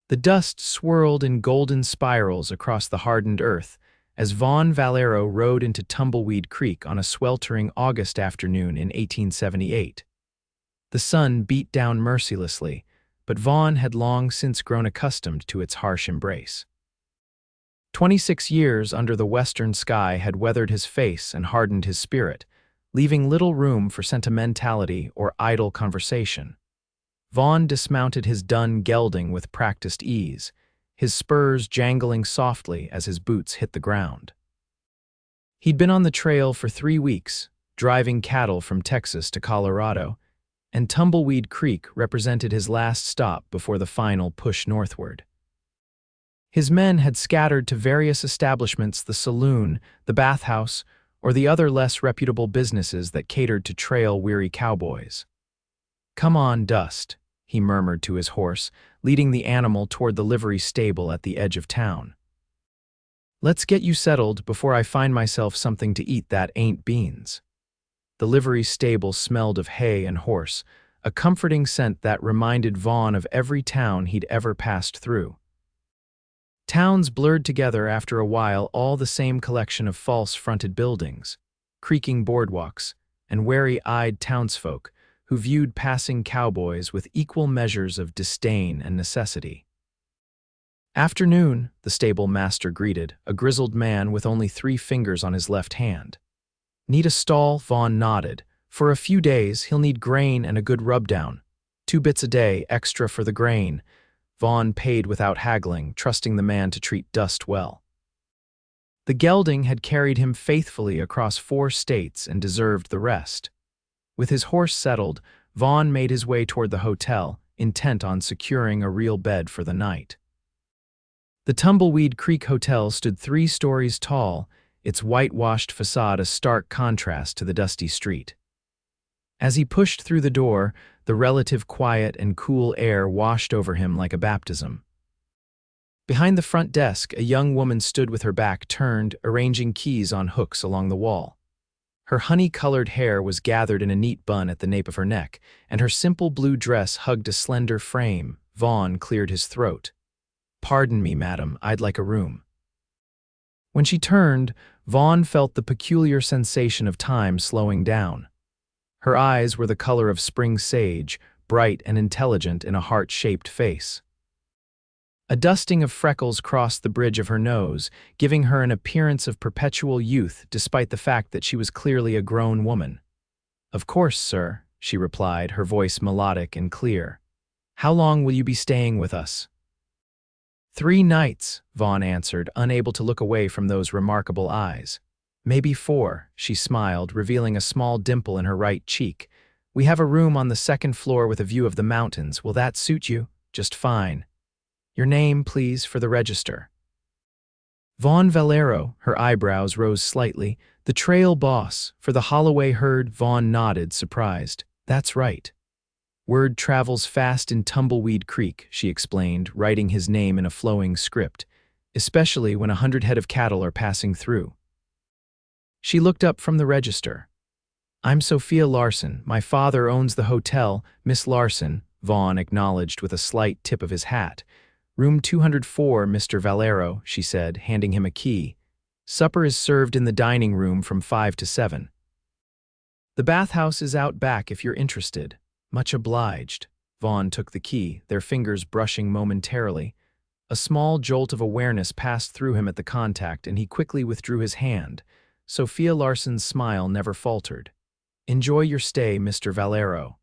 The dust swirled in golden spirals across the hardened earth as Vaughn Valero rode into Tumbleweed Creek on a sweltering August afternoon in 1878. The sun beat down mercilessly, but Vaughn had long since grown accustomed to its harsh embrace. 26 years under the western sky had weathered his face and hardened his spirit, leaving little room for sentimentality or idle conversation. Vaughn dismounted his dun gelding with practiced ease, his spurs jangling softly as his boots hit the ground. He'd been on the trail for 3 weeks, driving cattle from Texas to Colorado, and Tumbleweed Creek represented his last stop before the final push northward. His men had scattered to various establishments, the saloon, the bathhouse, or the other less reputable businesses that catered to trail-weary cowboys. "Come on, Dust," he murmured to his horse, leading the animal toward the livery stable at the edge of town. "Let's get you settled before I find myself something to eat that ain't beans." The livery stable smelled of hay and horse, a comforting scent that reminded Vaughn of every town he'd ever passed through. Towns blurred together after a while, all the same collection of false-fronted buildings, creaking boardwalks, and wary-eyed townsfolk who viewed passing cowboys with equal measures of disdain and necessity. "Afternoon," the stable master greeted, a grizzled man with only 3 fingers on his left hand. "Need a stall?" Vaughn nodded. "For a few days, he'll need grain and a good rub-down. 2 bits a day, extra for the grain." Vaughn paid without haggling, trusting the man to treat Dust well. The gelding had carried him faithfully across 4 states and deserved the rest. With his horse settled, Vaughn made his way toward the hotel, intent on securing a real bed for the night. The Tumbleweed Creek Hotel stood 3 stories tall, its whitewashed facade a stark contrast to the dusty street. As he pushed through the door, the relative quiet and cool air washed over him like a baptism. Behind the front desk, a young woman stood with her back turned, arranging keys on hooks along the wall. Her honey-colored hair was gathered in a neat bun at the nape of her neck, and her simple blue dress hugged a slender frame. Vaughn cleared his throat. "Pardon me, madam, I'd like a room." When she turned, Vaughn felt the peculiar sensation of time slowing down. Her eyes were the color of spring sage, bright and intelligent in a heart-shaped face. A dusting of freckles crossed the bridge of her nose, giving her an appearance of perpetual youth despite the fact that she was clearly a grown woman. "Of course, sir," she replied, her voice melodic and clear. "How long will you be staying with us?" 3 nights, Vaughn answered, unable to look away from those remarkable eyes. "Maybe 4, she smiled, revealing a small dimple in her right cheek. "We have a room on the 2nd floor with a view of the mountains. Will that suit you?" "Just fine." "Your name, please, for the register." "Vaughn Valero," her eyebrows rose slightly. "The trail boss, for the Holloway herd." Vaughn nodded, surprised. "That's right." "Word travels fast in Tumbleweed Creek," she explained, writing his name in a flowing script, "especially when 100 head of cattle are passing through." She looked up from the register. "I'm Sophia Larson. My father owns the hotel." "Miss Larson," Vaughn acknowledged with a slight tip of his hat. "Room 204, Mr. Valero," she said, handing him a key. "Supper is served in the dining room from 5 to 7. The bathhouse is out back if you're interested." "Much obliged." Vaughn took the key, their fingers brushing momentarily. A small jolt of awareness passed through him at the contact, and he quickly withdrew his hand. Sophia Larson's smile never faltered. "Enjoy your stay, Mr. Valero."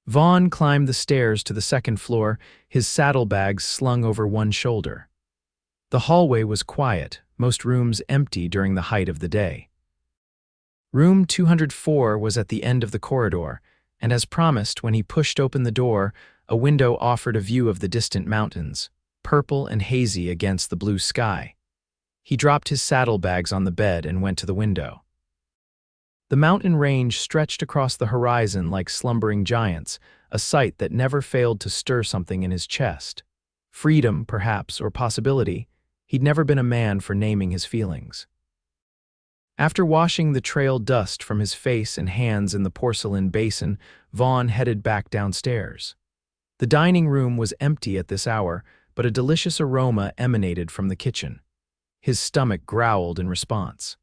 Vaughn climbed the stairs to the 2nd floor, his saddlebags slung over one shoulder. The hallway was quiet, most rooms empty during the height of the day. Room 204 was at the end of the corridor, and as promised, when he pushed open the door, a window offered a view of the distant mountains, purple and hazy against the blue sky. He dropped his saddlebags on the bed and went to the window. The mountain range stretched across the horizon like slumbering giants, a sight that never failed to stir something in his chest. Freedom, perhaps, or possibility. He'd never been a man for naming his feelings. After washing the trail dust from his face and hands in the porcelain basin, Vaughn headed back downstairs. The dining room was empty at this hour, but a delicious aroma emanated from the kitchen. His stomach growled in response.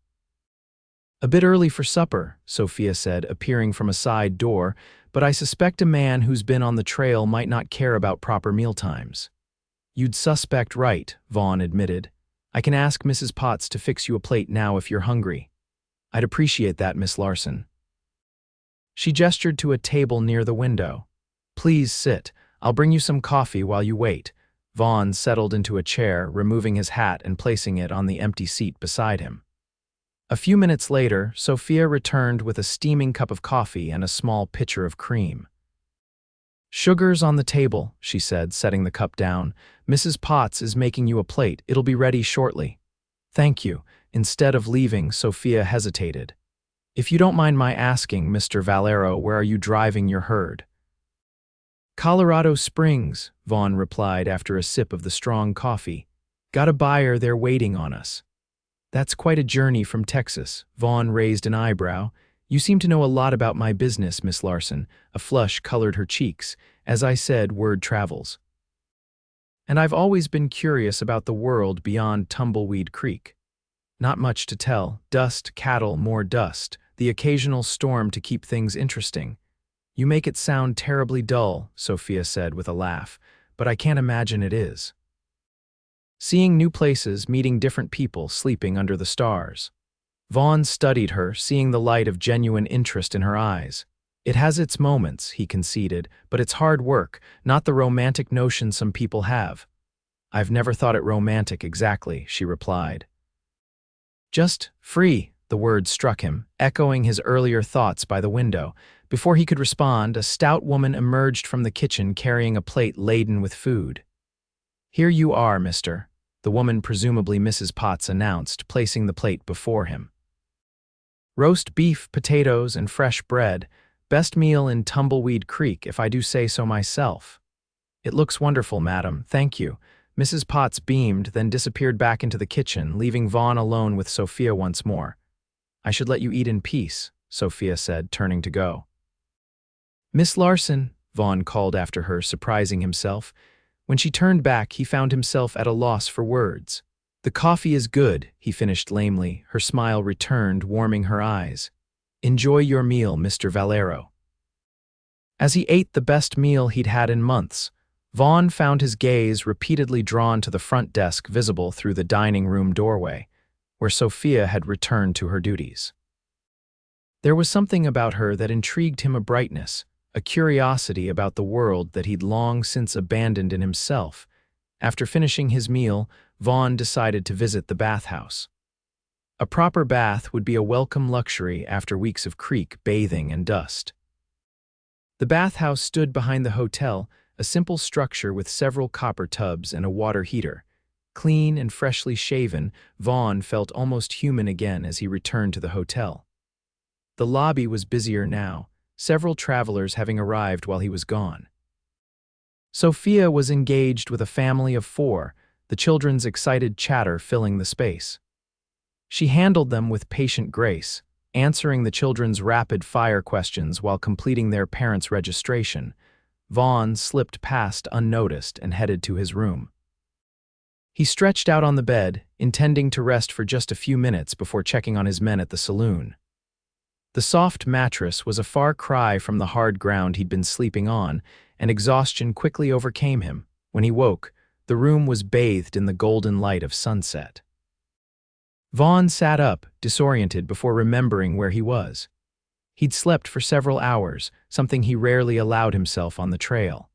"A bit early for supper," Sophia said, appearing from a side door, "but I suspect a man who's been on the trail might not care about proper mealtimes." "You'd suspect right," Vaughn admitted. "I can ask Mrs. Potts to fix you a plate now if you're hungry." "I'd appreciate that, Miss Larson." She gestured to a table near the window. "Please sit. I'll bring you some coffee while you wait." Vaughn settled into a chair, removing his hat and placing it on the empty seat beside him. A few minutes later, Sophia returned with a steaming cup of coffee and a small pitcher of cream. "Sugar's on the table," she said, setting the cup down. "Mrs. Potts is making you a plate. It'll be ready shortly." "Thank you." Instead of leaving, Sophia hesitated. "If you don't mind my asking, Mr. Valero, where are you driving your herd?" "Colorado Springs," Vaughn replied after a sip of the strong coffee. "Got a buyer there waiting on us." "That's quite a journey from Texas." Vaughn raised an eyebrow. "You seem to know a lot about my business, Miss Larson." A flush colored her cheeks. "As I said, word travels. And I've always been curious about the world beyond Tumbleweed Creek. Not much to tell. Dust, cattle, more dust. The occasional storm to keep things interesting." "You make it sound terribly dull," Sophia said with a laugh, "but I can't imagine it is. Seeing new places, meeting different people, sleeping under the stars." Vaughn studied her, seeing the light of genuine interest in her eyes. "It has its moments," he conceded, "but it's hard work, not the romantic notion some people have." "I've never thought it romantic exactly," she replied. "Just free," the word struck him, echoing his earlier thoughts by the window. Before he could respond, a stout woman emerged from the kitchen carrying a plate laden with food. "Here you are, mister," the woman, presumably Mrs. Potts, announced, placing the plate before him. "Roast beef, potatoes, and fresh bread. Best meal in Tumbleweed Creek, if I do say so myself." "It looks wonderful, madam. Thank you." Mrs. Potts beamed, then disappeared back into the kitchen, leaving Vaughn alone with Sophia once more. "I should let you eat in peace," Sophia said, turning to go. "Miss Larson," Vaughn called after her, surprising himself. When she turned back, he found himself at a loss for words. "The coffee is good," he finished lamely, her smile returned, warming her eyes. "Enjoy your meal, Mr. Valero." As he ate the best meal he'd had in months, Vaughn found his gaze repeatedly drawn to the front desk visible through the dining room doorway, where Sophia had returned to her duties. There was something about her that intrigued him, a brightness, a curiosity about the world that he'd long since abandoned in himself. After finishing his meal, Vaughn decided to visit the bathhouse. A proper bath would be a welcome luxury after weeks of creek bathing and dust. The bathhouse stood behind the hotel, a simple structure with several copper tubs and a water heater. Clean and freshly shaven, Vaughn felt almost human again as he returned to the hotel. The lobby was busier now, several travelers having arrived while he was gone. Sophia was engaged with a family of 4, the children's excited chatter filling the space. She handled them with patient grace, answering the children's rapid-fire questions while completing their parents' registration. Vaughn slipped past unnoticed and headed to his room. He stretched out on the bed, intending to rest for just a few minutes before checking on his men at the saloon. The soft mattress was a far cry from the hard ground he'd been sleeping on, and exhaustion quickly overcame him. When he woke, the room was bathed in the golden light of sunset. Vaughn sat up, disoriented, before remembering where he was. He'd slept for several hours, something he rarely allowed himself on the trail.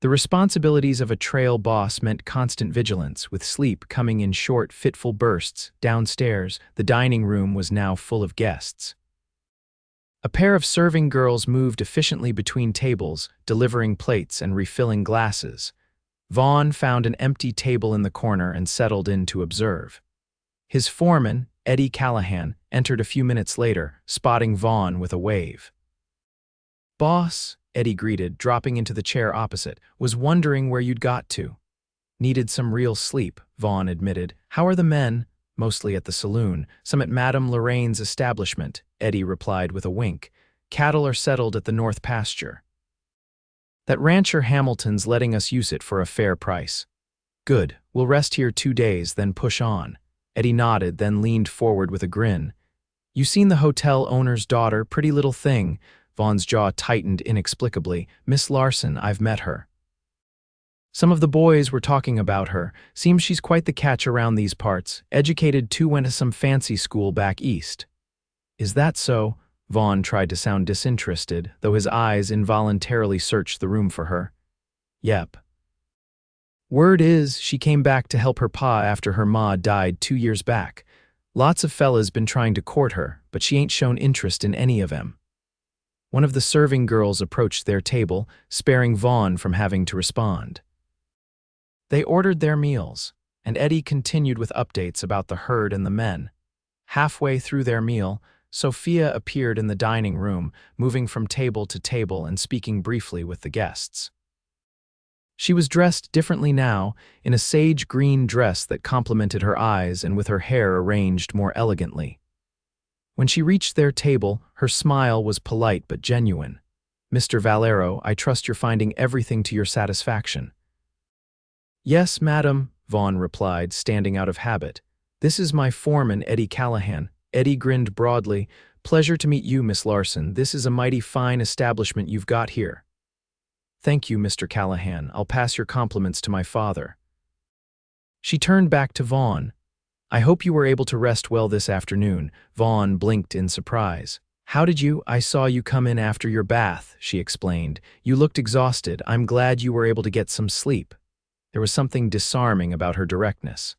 The responsibilities of a trail boss meant constant vigilance, with sleep coming in short, fitful bursts. Downstairs, the dining room was now full of guests. A pair of serving girls moved efficiently between tables, delivering plates and refilling glasses. Vaughn found an empty table in the corner and settled in to observe. His foreman, Eddie Callahan, entered a few minutes later, spotting Vaughn with a wave. "Boss," Eddie greeted, dropping into the chair opposite, "was wondering where you'd got to." "Needed some real sleep," Vaughn admitted. "How are the men?" "Mostly at the saloon. Some at Madame Lorraine's establishment," Eddie replied with a wink. "Cattle are settled at the north pasture." That rancher Hamilton's letting us use it for a fair price. Good, we'll rest here 2 days, then push on. Eddie nodded, then leaned forward with a grin. You seen the hotel owner's daughter, pretty little thing? Vaughn's jaw tightened inexplicably. Miss Larson, I've met her. Some of the boys were talking about her. Seems she's quite the catch around these parts. Educated too, went to some fancy school back east. Is that so? Vaughn tried to sound disinterested, though his eyes involuntarily searched the room for her. Yep. Word is, she came back to help her pa after her ma died 2 years back. Lots of fellas been trying to court her, but she ain't shown interest in any of 'em. One of the serving girls approached their table, sparing Vaughn from having to respond. They ordered their meals, and Eddie continued with updates about the herd and the men. Halfway through their meal, Sophia appeared in the dining room, moving from table to table and speaking briefly with the guests. She was dressed differently now, in a sage green dress that complemented her eyes and with her hair arranged more elegantly. When she reached their table, her smile was polite but genuine. Mr. Valero, I trust you're finding everything to your satisfaction. Yes, madam, Vaughn replied, standing out of habit. This is my foreman, Eddie Callahan. Eddie grinned broadly. Pleasure to meet you, Miss Larson. This is a mighty fine establishment you've got here. Thank you, Mr. Callahan. I'll pass your compliments to my father. She turned back to Vaughn. I hope you were able to rest well this afternoon. Vaughn blinked in surprise. How did you? I saw you come in after your bath, she explained. You looked exhausted. I'm glad you were able to get some sleep. There was something disarming about her directness.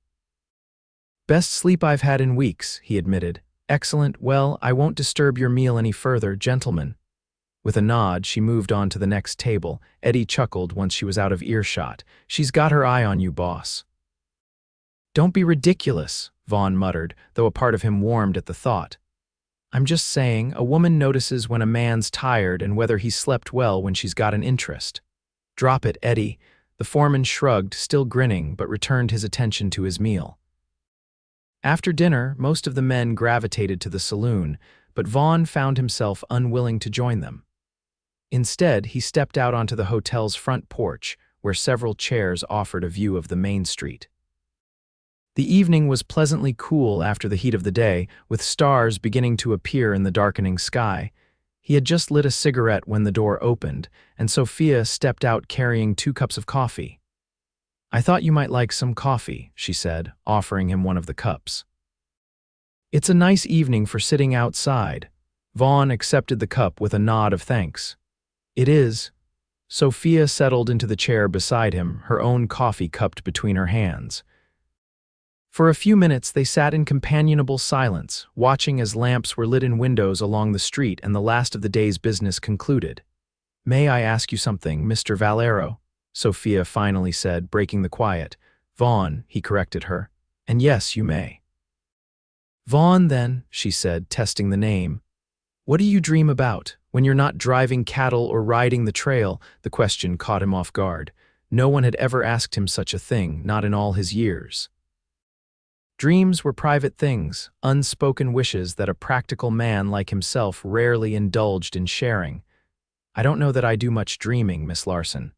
Best sleep I've had in weeks, he admitted. Excellent. Well, I won't disturb your meal any further, gentlemen. With a nod, she moved on to the next table. Eddie chuckled once she was out of earshot. She's got her eye on you, boss. Don't be ridiculous, Vaughn muttered, though a part of him warmed at the thought. I'm just saying, a woman notices when a man's tired and whether he's slept well when she's got an interest. Drop it, Eddie. The foreman shrugged, still grinning, but returned his attention to his meal. After dinner, most of the men gravitated to the saloon, but Vaughn found himself unwilling to join them. Instead, he stepped out onto the hotel's front porch, where several chairs offered a view of the main street. The evening was pleasantly cool after the heat of the day, with stars beginning to appear in the darkening sky. He had just lit a cigarette when the door opened, and Sophia stepped out carrying 2 cups of coffee. I thought you might like some coffee, she said, offering him one of the cups. It's a nice evening for sitting outside. Vaughn accepted the cup with a nod of thanks. It is. Sophia settled into the chair beside him, her own coffee cupped between her hands. For a few minutes they sat in companionable silence, watching as lamps were lit in windows along the street and the last of the day's business concluded. May I ask you something, Mr. Valero? Sophia finally said, breaking the quiet. Vaughn, he corrected her. And yes, you may. Vaughn, then, she said, testing the name. What do you dream about? When you're not driving cattle or riding the trail? The question caught him off guard. No one had ever asked him such a thing, not in all his years. Dreams were private things, unspoken wishes that a practical man like himself rarely indulged in sharing. I don't know that I do much dreaming, Miss Larson.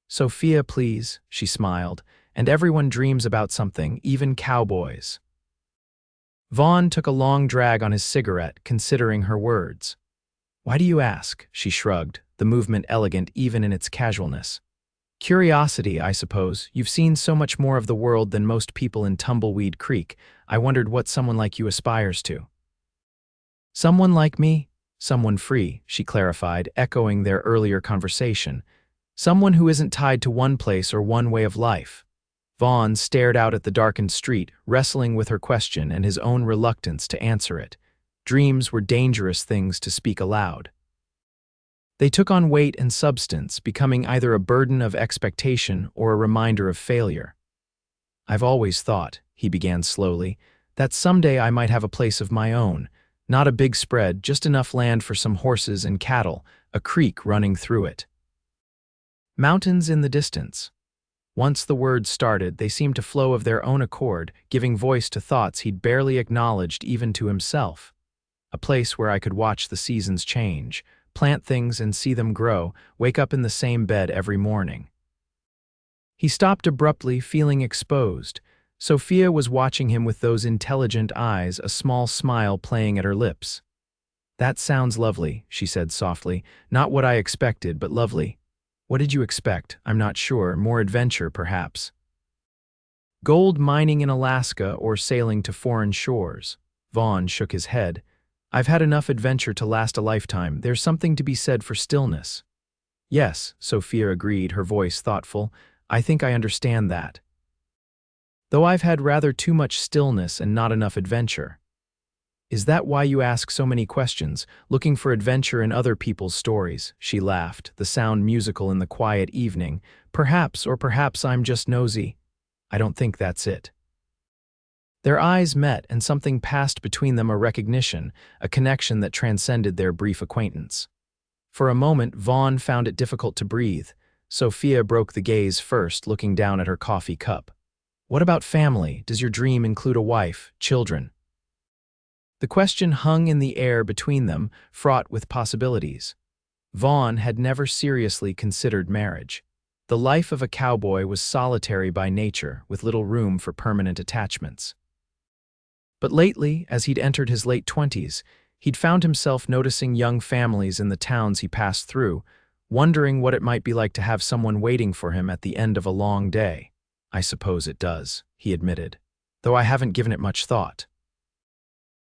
Sophia, please, she smiled, and everyone dreams about something, even cowboys. Vaughn took a long drag on his cigarette, considering her words. Why do you ask? She shrugged, the movement elegant even in its casualness. Curiosity, I suppose. You've seen so much more of the world than most people in Tumbleweed Creek. I wondered what someone like you aspires to. Someone like me? Someone free, she clarified, echoing their earlier conversation. Someone who isn't tied to one place or one way of life. Vaughn stared out at the darkened street, wrestling with her question and his own reluctance to answer it. Dreams were dangerous things to speak aloud. They took on weight and substance, becoming either a burden of expectation or a reminder of failure. I've always thought, he began slowly, that someday I might have a place of my own, not a big spread, just enough land for some horses and cattle, a creek running through it. Mountains in the distance. Once the words started, they seemed to flow of their own accord, giving voice to thoughts he'd barely acknowledged even to himself. A place where I could watch the seasons change, plant things and see them grow, wake up in the same bed every morning. He stopped abruptly, feeling exposed. Sophia was watching him with those intelligent eyes, a small smile playing at her lips. "That sounds lovely," she said softly. "Not what I expected, but lovely." "What did you expect?" "I'm not sure. More adventure, perhaps." "Gold mining in Alaska or sailing to foreign shores?" Vaughn shook his head. "I've had enough adventure to last a lifetime. There's something to be said for stillness." "Yes," Sophia agreed, her voice thoughtful. "I think I understand that. Though I've had rather too much stillness and not enough adventure." "Is that why you ask so many questions, looking for adventure in other people's stories?" She laughed, the sound musical in the quiet evening. "Perhaps, or perhaps I'm just nosy." "I don't think that's it." Their eyes met, and something passed between them, a recognition, a connection that transcended their brief acquaintance. For a moment, Vaughn found it difficult to breathe. Sophia broke the gaze first, looking down at her coffee cup. "What about family? Does your dream include a wife, children?" The question hung in the air between them, fraught with possibilities. Vaughn had never seriously considered marriage. The life of a cowboy was solitary by nature, with little room for permanent attachments. But lately, as he'd entered his late 20s, he'd found himself noticing young families in the towns he passed through, wondering what it might be like to have someone waiting for him at the end of a long day. "I suppose it does," he admitted, "though I haven't given it much thought."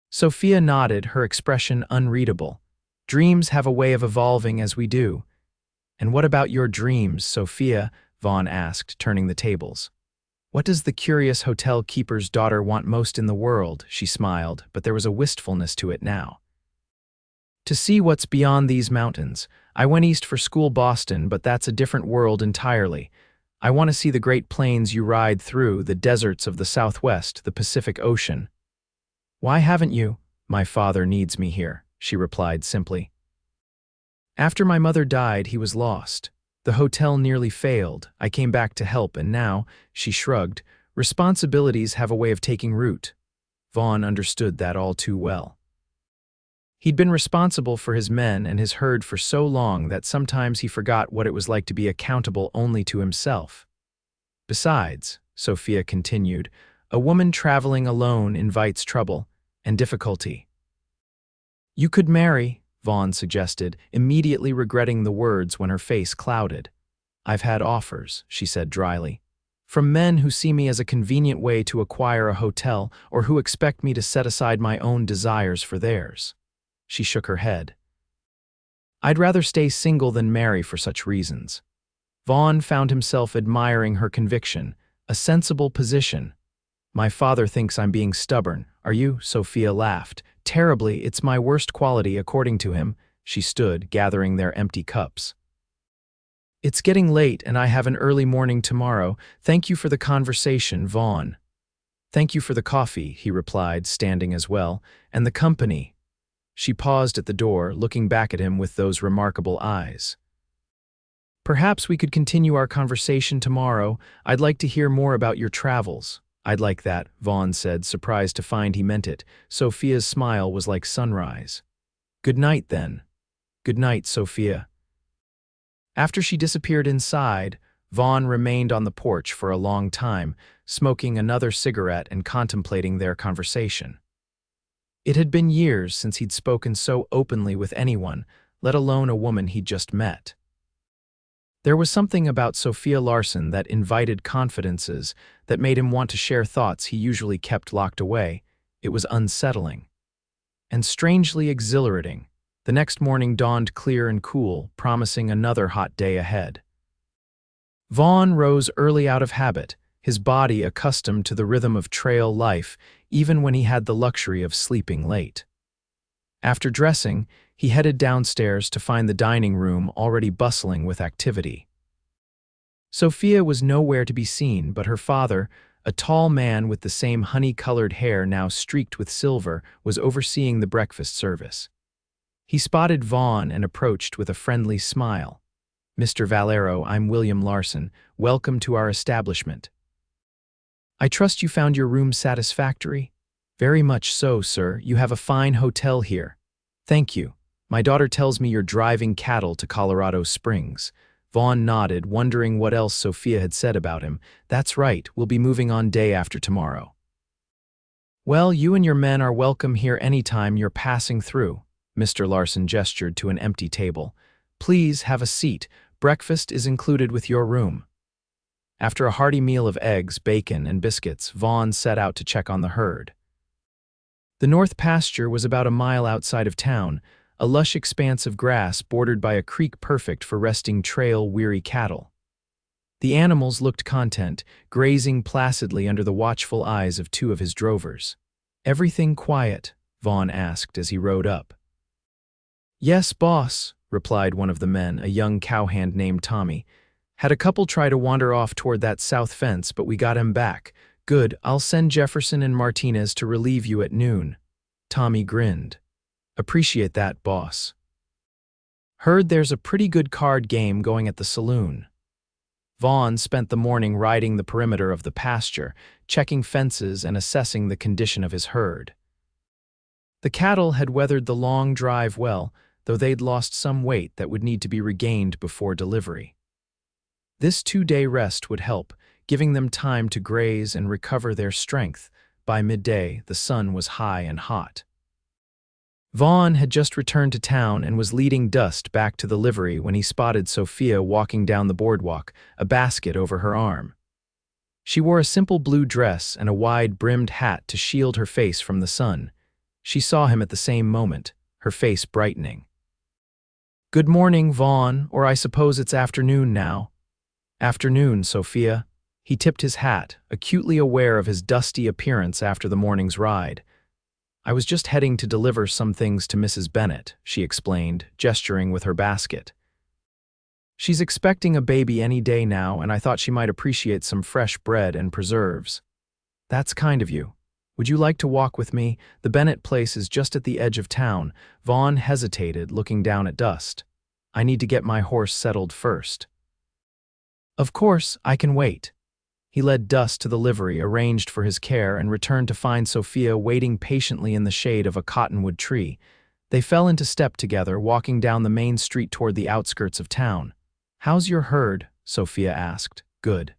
Sophia nodded, her expression unreadable. "Dreams have a way of evolving as we do." "And what about your dreams, Sophia?" Vaughn asked, turning the tables. "What does the curious hotel keeper's daughter want most in the world?" She smiled, but there was a wistfulness to it now. "To see what's beyond these mountains. I went east for school, Boston, but that's a different world entirely. I want to see the great plains you ride through, the deserts of the Southwest, the Pacific Ocean." "Why haven't you?" "My father needs me here," she replied simply. "After my mother died, he was lost. The hotel nearly failed. I came back to help, and now," she shrugged, "responsibilities have a way of taking root." Vaughn understood that all too well. He'd been responsible for his men and his herd for so long that sometimes he forgot what it was like to be accountable only to himself. "Besides," Sophia continued, "a woman traveling alone invites trouble and difficulty." "You could marry," Vaughn suggested, immediately regretting the words when her face clouded. "I've had offers," she said dryly, "from men who see me as a convenient way to acquire a hotel or who expect me to set aside my own desires for theirs." She shook her head. "I'd rather stay single than marry for such reasons." Vaughn found himself admiring her conviction, a sensible position. "My father thinks I'm being stubborn. Are you?" Sophia laughed. "Terribly, it's my worst quality, according to him." She stood, gathering their empty cups. "It's getting late, and I have an early morning tomorrow. Thank you for the conversation, Vaughn." "Thank you for the coffee," he replied, standing as well, "and the company." She paused at the door, looking back at him with those remarkable eyes. "Perhaps we could continue our conversation tomorrow. I'd like to hear more about your travels." "I'd like that," Vaughn said, surprised to find he meant it. Sophia's smile was like sunrise. "Good night, then." "Good night, Sophia." After she disappeared inside, Vaughn remained on the porch for a long time, smoking another cigarette and contemplating their conversation. It had been years since he'd spoken so openly with anyone, let alone a woman he'd just met. There was something about Sophia Larson that invited confidences, that made him want to share thoughts he usually kept locked away. It was unsettling. And strangely exhilarating. The next morning dawned clear and cool, promising another hot day ahead. Vaughn rose early out of habit, his body accustomed to the rhythm of trail life, even when he had the luxury of sleeping late. After dressing, he headed downstairs to find the dining room already bustling with activity. Sophia was nowhere to be seen, but her father, a tall man with the same honey-colored hair now streaked with silver, was overseeing the breakfast service. He spotted Vaughn and approached with a friendly smile. "Mr. Valero, I'm William Larson. Welcome to our establishment." "I trust you found your room satisfactory?" "Very much so, sir. You have a fine hotel here." "Thank you. My daughter tells me you're driving cattle to Colorado Springs. Vaughn nodded, wondering what else Sophia had said about him. That's right, we'll be moving on day after tomorrow. Well, you and your men are welcome here anytime you're passing through. Mr. Larson gestured to an empty table. Please have a seat. Breakfast is included with your room. After a hearty meal of eggs, bacon, and biscuits, Vaughn set out to check on the herd. The north pasture was about a mile outside of town, a lush expanse of grass bordered by a creek perfect for resting trail-weary cattle. The animals looked content, grazing placidly under the watchful eyes of two of his drovers. Everything quiet? Vaughn asked as he rode up. Yes, boss, replied one of the men, a young cowhand named Tommy. Had a couple try to wander off toward that south fence, but we got him back. Good, I'll send Jefferson and Martinez to relieve you at noon. Tommy grinned. Appreciate that, boss. Heard there's a pretty good card game going at the saloon. Vaughn spent the morning riding the perimeter of the pasture, checking fences and assessing the condition of his herd. The cattle had weathered the long drive well, though they'd lost some weight that would need to be regained before delivery. This 2-day rest would help, giving them time to graze and recover their strength. By midday, the sun was high and hot. Vaughn had just returned to town and was leading Dust back to the livery when he spotted Sophia walking down the boardwalk, a basket over her arm. She wore a simple blue dress and a wide-brimmed hat to shield her face from the sun. She saw him at the same moment, her face brightening. Good morning, Vaughn, or I suppose it's afternoon now. Afternoon, Sophia. He tipped his hat, acutely aware of his dusty appearance after the morning's ride. I was just heading to deliver some things to Mrs. Bennett, she explained, gesturing with her basket. She's expecting a baby any day now, and I thought she might appreciate some fresh bread and preserves. That's kind of you. Would you like to walk with me? The Bennett place is just at the edge of town. Vaughn hesitated, looking down at Dust. I need to get my horse settled first. Of course, I can wait. He led Dust to the livery arranged for his care and returned to find Sophia waiting patiently in the shade of a cottonwood tree. They fell into step together, walking down the main street toward the outskirts of town. How's your herd? Sophia asked. Good.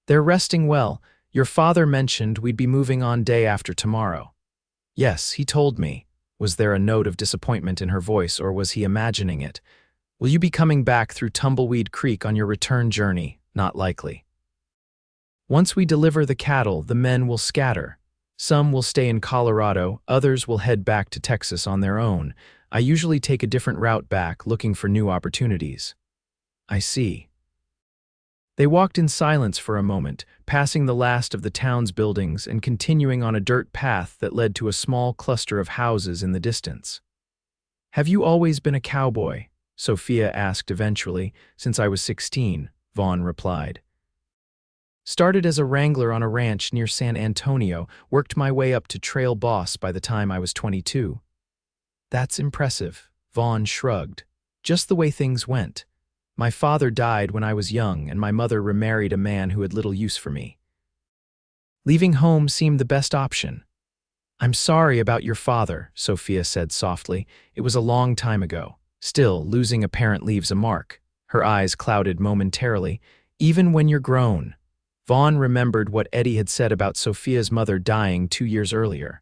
They're resting well. Your father mentioned we'd be moving on day after tomorrow. Yes, he told me. Was there a note of disappointment in her voice, or was he imagining it? Will you be coming back through Tumbleweed Creek on your return journey? Not likely. Once we deliver the cattle, the men will scatter. Some will stay in Colorado, others will head back to Texas on their own. I usually take a different route back, looking for new opportunities. I see. They walked in silence for a moment, passing the last of the town's buildings and continuing on a dirt path that led to a small cluster of houses in the distance. Have you always been a cowboy? Sophia asked eventually. Since I was 16, Vaughn replied. Started as a wrangler on a ranch near San Antonio, worked my way up to trail boss by the time I was 22. That's impressive, Vaughn shrugged. Just the way things went. My father died when I was young, and my mother remarried a man who had little use for me. Leaving home seemed the best option. I'm sorry about your father, Sophia said softly. It was a long time ago. Still, losing a parent leaves a mark. Her eyes clouded momentarily. Even when you're grown. Vaughn remembered what Eddie had said about Sophia's mother dying 2 years earlier.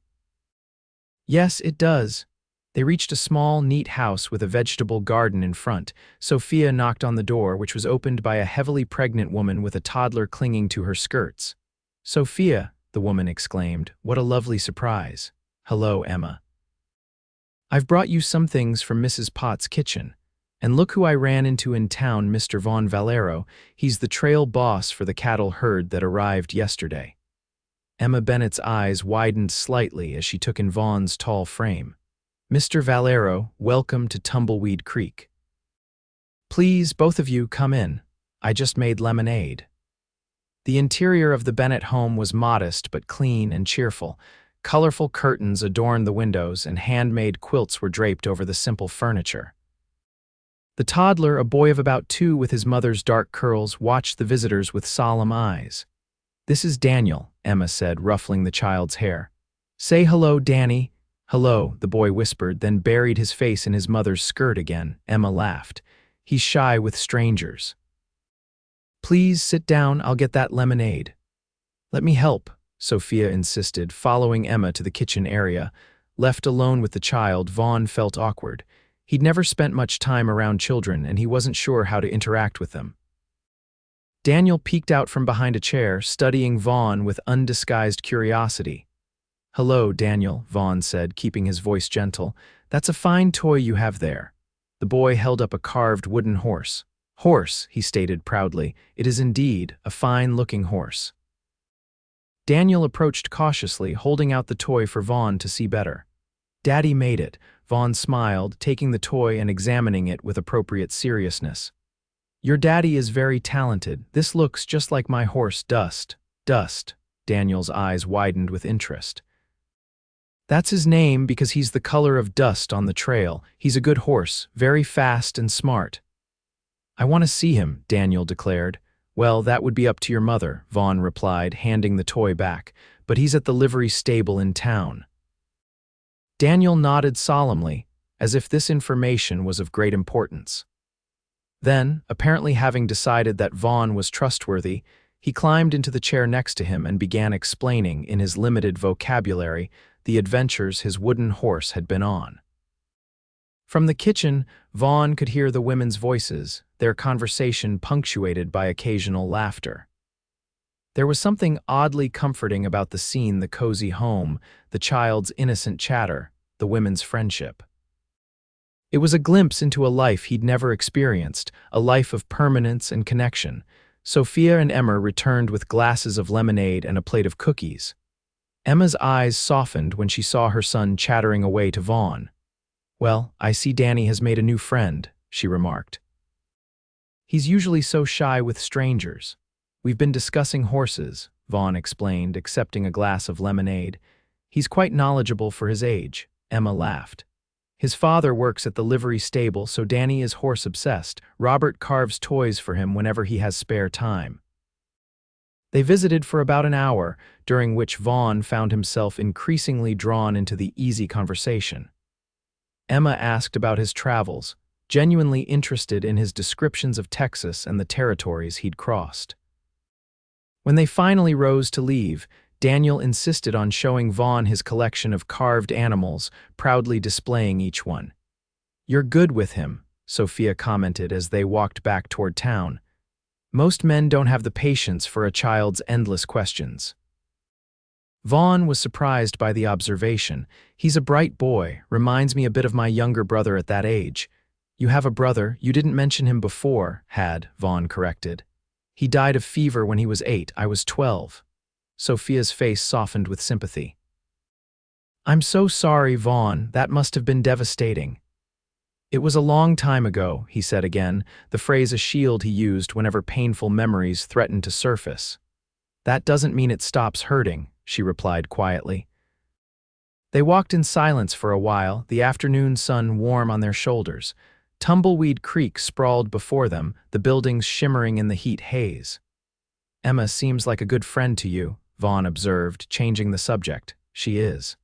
Yes, it does. They reached a small, neat house with a vegetable garden in front. Sophia knocked on the door, which was opened by a heavily pregnant woman with a toddler clinging to her skirts. Sophia, the woman exclaimed, what a lovely surprise. Hello, Emma. I've brought you some things from Mrs. Potts' kitchen. And look who I ran into in town, Mr. Vaughn Valero. He's the trail boss for the cattle herd that arrived yesterday. Emma Bennett's eyes widened slightly as she took in Vaughn's tall frame. Mr. Valero, welcome to Tumbleweed Creek. Please, both of you, come in. I just made lemonade. The interior of the Bennett home was modest but clean and cheerful. Colorful curtains adorned the windows and handmade quilts were draped over the simple furniture. The toddler, a boy of about 2 with his mother's dark curls, watched the visitors with solemn eyes. This is Daniel, Emma said, ruffling the child's hair. Say hello, Danny. "Hello," the boy whispered, then buried his face in his mother's skirt again. Emma laughed. "He's shy with strangers." "Please sit down, I'll get that lemonade." "Let me help," Sophia insisted, following Emma to the kitchen area. Left alone with the child, Vaughn felt awkward. He'd never spent much time around children, and he wasn't sure how to interact with them. Daniel peeked out from behind a chair, studying Vaughn with undisguised curiosity. "Hello, Daniel," Vaughn said, keeping his voice gentle. "That's a fine toy you have there." The boy held up a carved wooden horse. "Horse," he stated proudly. "It is indeed a fine-looking horse." Daniel approached cautiously, holding out the toy for Vaughn to see better. "Daddy made it," Vaughn smiled, taking the toy and examining it with appropriate seriousness. "Your daddy is very talented. This looks just like my horse, Dust." "Dust?" Daniel's eyes widened with interest. "That's his name because he's the color of dust on the trail. He's a good horse, very fast and smart." "I want to see him," Daniel declared. "Well, that would be up to your mother," Vaughn replied, handing the toy back. "But he's at the livery stable in town." Daniel nodded solemnly, as if this information was of great importance. Then, apparently having decided that Vaughn was trustworthy, he climbed into the chair next to him and began explaining, in his limited vocabulary, the adventures his wooden horse had been on. From the kitchen, Vaughn could hear the women's voices, their conversation punctuated by occasional laughter. There was something oddly comforting about the scene: the cozy home, the child's innocent chatter, the women's friendship. It was a glimpse into a life he'd never experienced, a life of permanence and connection. Sophia and Emma returned with glasses of lemonade and a plate of cookies. Emma's eyes softened when she saw her son chattering away to Vaughn. "Well, I see Danny has made a new friend," she remarked. "He's usually so shy with strangers." "We've been discussing horses," Vaughn explained, accepting a glass of lemonade. "He's quite knowledgeable for his age." Emma laughed. "His father works at the livery stable, so Danny is horse-obsessed. Robert carves toys for him whenever he has spare time." They visited for about an hour, during which Vaughn found himself increasingly drawn into the easy conversation. Emma asked about his travels, genuinely interested in his descriptions of Texas and the territories he'd crossed. When they finally rose to leave, Daniel insisted on showing Vaughn his collection of carved animals, proudly displaying each one. "You're good with him," Sophia commented as they walked back toward town. "Most men don't have the patience for a child's endless questions." Vaughn was surprised by the observation. "He's a bright boy, reminds me a bit of my younger brother at that age." "You have a brother? You didn't mention him before," Vaughn corrected. "He died of fever when he was 8, I was 12. Sophia's face softened with sympathy. "I'm so sorry, Vaughn. That must have been devastating." "It was a long time ago," he said again, the phrase a shield he used whenever painful memories threatened to surface. "That doesn't mean it stops hurting," she replied quietly. They walked in silence for a while, the afternoon sun warm on their shoulders. Tumbleweed Creek sprawled before them, the buildings shimmering in the heat haze. "Emma seems like a good friend to you," Vaughn observed, changing the subject. "She is."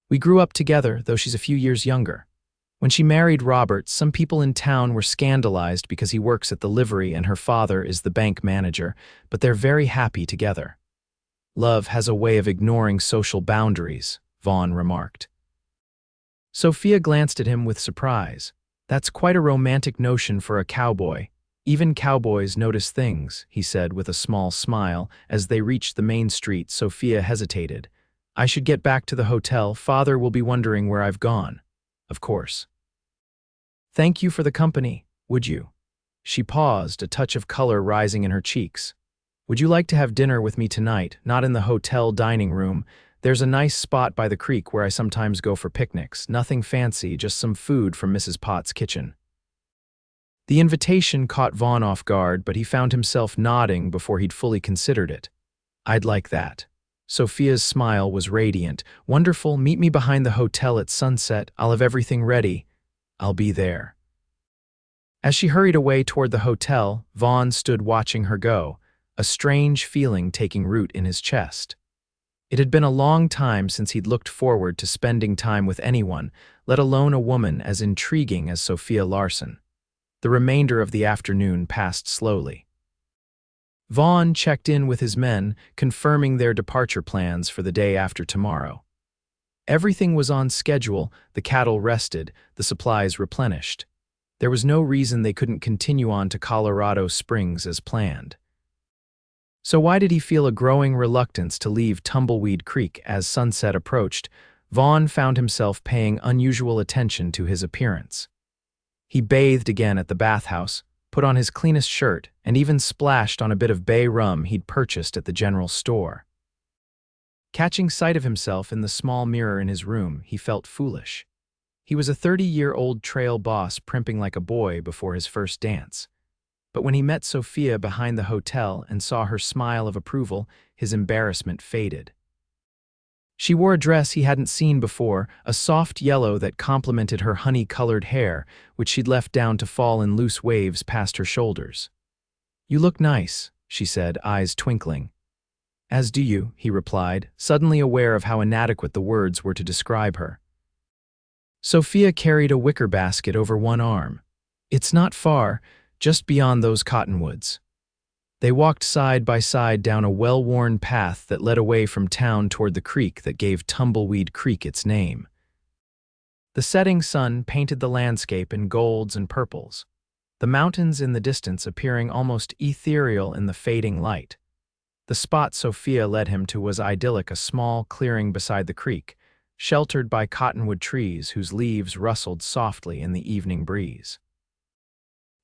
"We grew up together, though she's a few years younger. When she married Robert, some people in town were scandalized because he works at the livery and her father is the bank manager, but they're very happy together." "Love has a way of ignoring social boundaries," Vaughn remarked. Sophia glanced at him with surprise. "That's quite a romantic notion for a cowboy. Even cowboys notice things," he said with a small smile. As they reached the main street, Sophia hesitated. "I should get back to the hotel. Father will be wondering where I've gone." "Of course." "Thank you for the company, would you?" She paused, a touch of color rising in her cheeks. "Would you like to have dinner with me tonight? Not in the hotel dining room. There's a nice spot by the creek where I sometimes go for picnics. Nothing fancy, just some food from Mrs. Potts' kitchen." The invitation caught Vaughn off guard, but he found himself nodding before he'd fully considered it. "I'd like that." Sophia's smile was radiant. "Wonderful, meet me behind the hotel at sunset. I'll have everything ready." "I'll be there." As she hurried away toward the hotel, Vaughn stood watching her go, a strange feeling taking root in his chest. It had been a long time since he'd looked forward to spending time with anyone, let alone a woman as intriguing as Sophia Larson. The remainder of the afternoon passed slowly. Vaughn checked in with his men, confirming their departure plans for the day after tomorrow. Everything was on schedule, the cattle rested, the supplies replenished. There was no reason they couldn't continue on to Colorado Springs as planned. So why did he feel a growing reluctance to leave Tumbleweed Creek as sunset approached? Vaughn found himself paying unusual attention to his appearance. He bathed again at the bathhouse, put on his cleanest shirt, and even splashed on a bit of bay rum he'd purchased at the general store. Catching sight of himself in the small mirror in his room, he felt foolish. He was a 30-year-old trail boss primping like a boy before his first dance. But when he met Sophia behind the hotel and saw her smile of approval, his embarrassment faded. She wore a dress he hadn't seen before, a soft yellow that complemented her honey-colored hair, which she'd left down to fall in loose waves past her shoulders. "You look nice," she said, eyes twinkling. "As do you," he replied, suddenly aware of how inadequate the words were to describe her. Sophia carried a wicker basket over one arm. "It's not far, just beyond those cottonwoods." They walked side by side down a well-worn path that led away from town toward the creek that gave Tumbleweed Creek its name. The setting sun painted the landscape in golds and purples, the mountains in the distance appearing almost ethereal in the fading light. The spot Sophia led him to was idyllic, a small clearing beside the creek, sheltered by cottonwood trees whose leaves rustled softly in the evening breeze.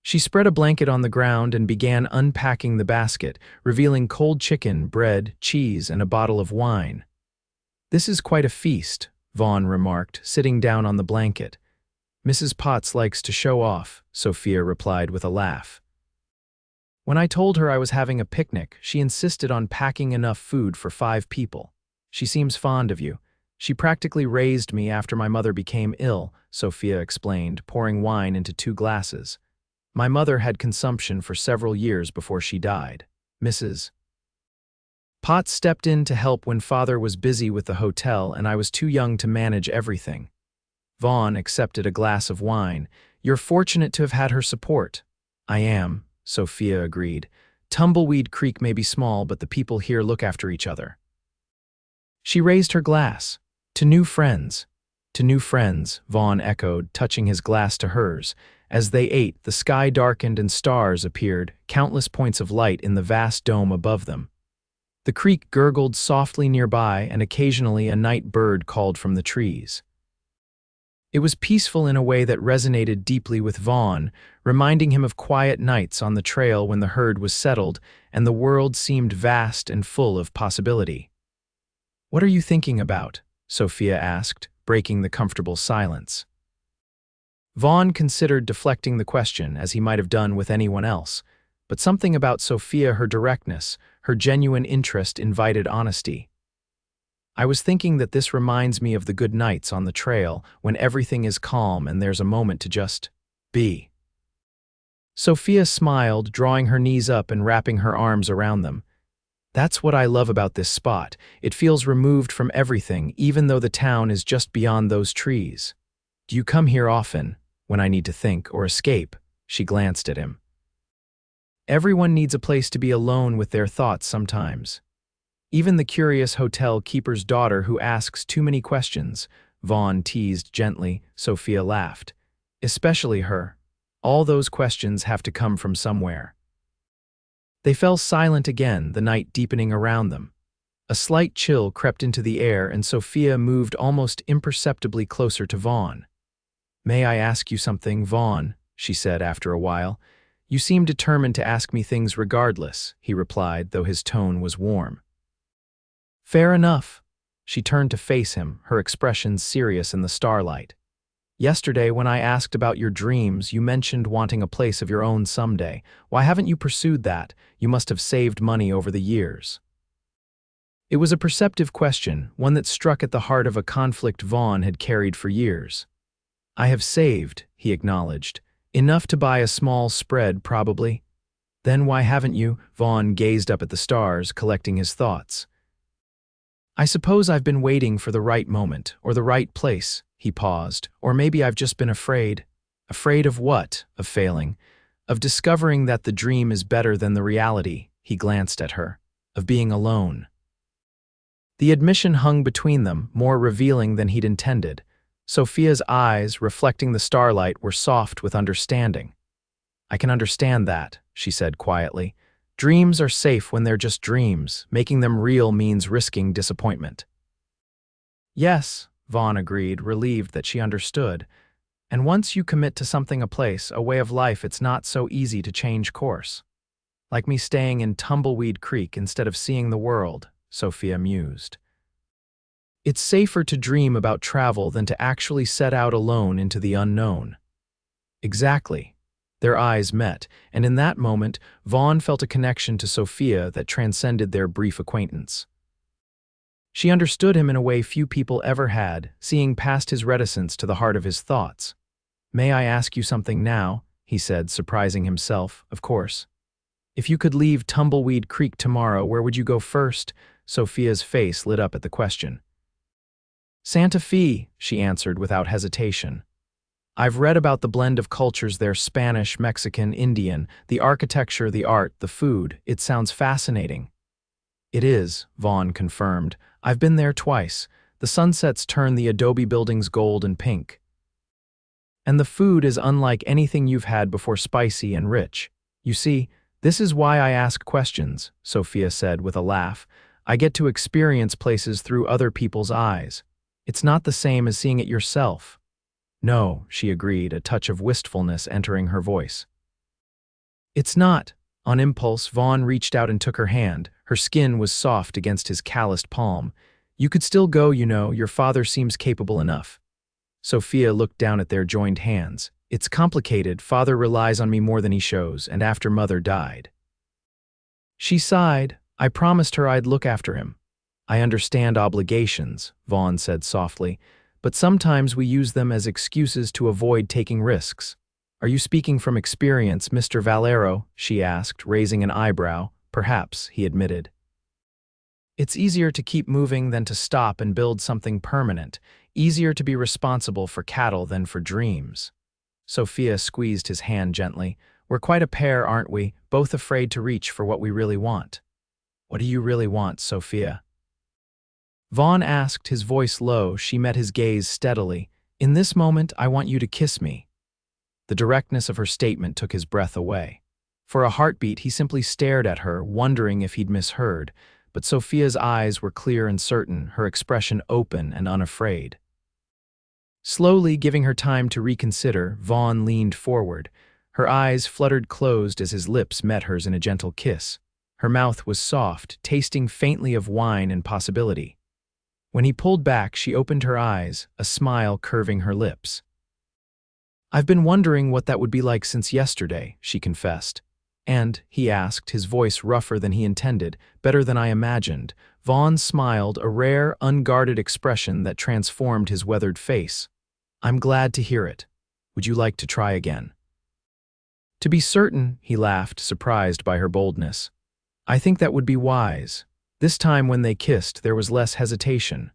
She spread a blanket on the ground and began unpacking the basket, revealing cold chicken, bread, cheese, and a bottle of wine. "This is quite a feast," Vaughn remarked, sitting down on the blanket. "Mrs. Potts likes to show off," Sophia replied with a laugh. "When I told her I was having a picnic, she insisted on packing enough food for 5 people. She seems fond of you. She practically raised me after my mother became ill," Sophia explained, pouring wine into 2 glasses. "My mother had consumption for several years before she died. Mrs. Potts stepped in to help when Father was busy with the hotel and I was too young to manage everything." Vaughn accepted a glass of wine. "You're fortunate to have had her support." "I am," Sophia agreed. "Tumbleweed Creek may be small, but the people here look after each other." She raised her glass. "To new friends." "To new friends," Vaughn echoed, touching his glass to hers. As they ate, the sky darkened and stars appeared, countless points of light in the vast dome above them. The creek gurgled softly nearby, and occasionally a night bird called from the trees. It was peaceful in a way that resonated deeply with Vaughn, reminding him of quiet nights on the trail when the herd was settled and the world seemed vast and full of possibility. "What are you thinking about?" Sophia asked, breaking the comfortable silence. Vaughn considered deflecting the question, as he might have done with anyone else, but something about Sophia, her directness, her genuine interest, invited honesty. "I was thinking that this reminds me of the good nights on the trail, when everything is calm and there's a moment to just be." Sophia smiled, drawing her knees up and wrapping her arms around them. "That's what I love about this spot. It feels removed from everything, even though the town is just beyond those trees. Do you come here often, when I need to think or escape?" She glanced at him. "Everyone needs a place to be alone with their thoughts sometimes. Even the curious hotel keeper's daughter who asks too many questions," Vaughn teased gently. Sophia laughed. "Especially her. All those questions have to come from somewhere." They fell silent again, the night deepening around them. A slight chill crept into the air, and Sophia moved almost imperceptibly closer to Vaughn. "May I ask you something, Vaughn?" she said after a while. "You seem determined to ask me things regardless," he replied, though his tone was warm. "Fair enough." She turned to face him, her expression serious in the starlight. "Yesterday, when I asked about your dreams, you mentioned wanting a place of your own someday. Why haven't you pursued that? You must have saved money over the years." It was a perceptive question, one that struck at the heart of a conflict Vaughn had carried for years. "I have saved," he acknowledged. "Enough to buy a small spread, probably." "Then why haven't you?" Vaughn gazed up at the stars, collecting his thoughts. I suppose I've been waiting for the right moment, or the right place, he paused, or maybe I've just been afraid. Afraid of what? Of failing. Of discovering that the dream is better than the reality, he glanced at her. Of being alone. The admission hung between them, more revealing than he'd intended. Sophia's eyes, reflecting the starlight, were soft with understanding. I can understand that, she said quietly. Dreams are safe when they're just dreams. Making them real means risking disappointment. Yes, Vaughn agreed, relieved that she understood. And once you commit to something, a place, a way of life, it's not so easy to change course. Like me staying in Tumbleweed Creek instead of seeing the world, Sophia mused. It's safer to dream about travel than to actually set out alone into the unknown. Exactly. Their eyes met, and in that moment, Vaughn felt a connection to Sophia that transcended their brief acquaintance. She understood him in a way few people ever had, seeing past his reticence to the heart of his thoughts. May I ask you something now? He said, surprising himself, of course. If you could leave Tumbleweed Creek tomorrow, where would you go first? Sophia's face lit up at the question. Santa Fe, she answered without hesitation. I've read about the blend of cultures there, Spanish, Mexican, Indian, the architecture, the art, the food. It sounds fascinating. It is, Vaughn confirmed. I've been there twice. The sunsets turn the adobe buildings gold and pink. And the food is unlike anything you've had before, spicy and rich. You see, this is why I ask questions, Sophia said with a laugh. I get to experience places through other people's eyes. It's not the same as seeing it yourself. No, she agreed, a touch of wistfulness entering her voice. It's not. On impulse, Vaughn reached out and took her hand. Her skin was soft against his calloused palm. You could still go, you know, your father seems capable enough. Sophia looked down at their joined hands. It's complicated. Father relies on me more than he shows, and after Mother died. She sighed. I promised her I'd look after him. I understand obligations, Vaughn said softly, but sometimes we use them as excuses to avoid taking risks. Are you speaking from experience, Mr. Valero? She asked, raising an eyebrow. Perhaps, he admitted. It's easier to keep moving than to stop and build something permanent. Easier to be responsible for cattle than for dreams. Sophia squeezed his hand gently. We're quite a pair, aren't we? Both afraid to reach for what we really want. What do you really want, Sophia? Vaughn asked, his voice low. She met his gaze steadily. In this moment, I want you to kiss me. The directness of her statement took his breath away. For a heartbeat, he simply stared at her, wondering if he'd misheard. But Sophia's eyes were clear and certain, her expression open and unafraid. Slowly, giving her time to reconsider, Vaughn leaned forward. Her eyes fluttered closed as his lips met hers in a gentle kiss. Her mouth was soft, tasting faintly of wine and possibility. When he pulled back, she opened her eyes, a smile curving her lips. I've been wondering what that would be like since yesterday, she confessed. And, he asked, his voice rougher than he intended, better than I imagined. Vaughn smiled, a rare, unguarded expression that transformed his weathered face. I'm glad to hear it. Would you like to try again? To be certain, he laughed, surprised by her boldness. I think that would be wise. This time when they kissed, there was less hesitation.